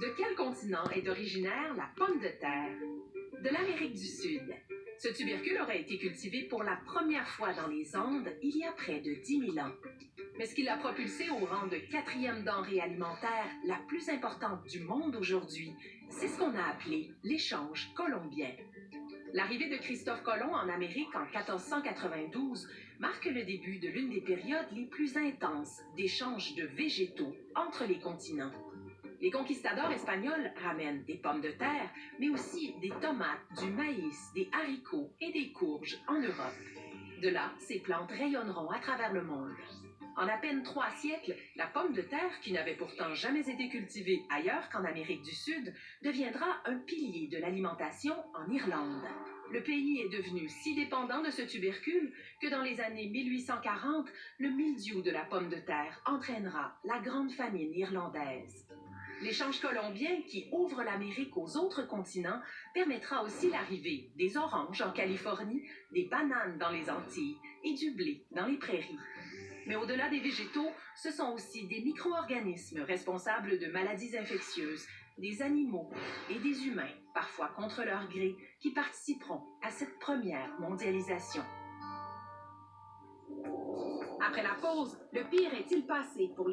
De quel continent est originaire la pomme de terre? De l'Amérique du Sud. Ce tubercule aurait été cultivé pour la première fois dans les Andes il y a près de 10 000 ans. Mais ce qui l'a propulsé au rang de 4e denrée alimentaire la plus importante du monde aujourd'hui, c'est ce qu'on a appelé l'échange colombien. L'arrivée de Christophe Colomb en Amérique en 1492 marque le début de l'une des périodes les plus intenses d'échange de végétaux entre les continents. Les conquistadors espagnols ramènent des pommes de terre, mais aussi des tomates, du maïs, des haricots et des courges en Europe. De là, ces plantes rayonneront à travers le monde. En à peine 3 siècles, la pomme de terre, qui n'avait pourtant jamais été cultivée ailleurs qu'en Amérique du Sud, deviendra un pilier de l'alimentation en Irlande. Le pays est devenu si dépendant de ce tubercule que dans les années 1840, le mildiou de la pomme de terre entraînera la grande famine irlandaise. L'échange colombien, qui ouvre l'Amérique aux autres continents, permettra aussi l'arrivée des oranges en Californie, des bananes dans les Antilles et du blé dans les prairies. Mais au-delà des végétaux, ce sont aussi des micro-organismes responsables de maladies infectieuses, des animaux et des humains, parfois contre leur gré, qui participeront à cette première mondialisation. Après la pause, le pire est-il passé pour les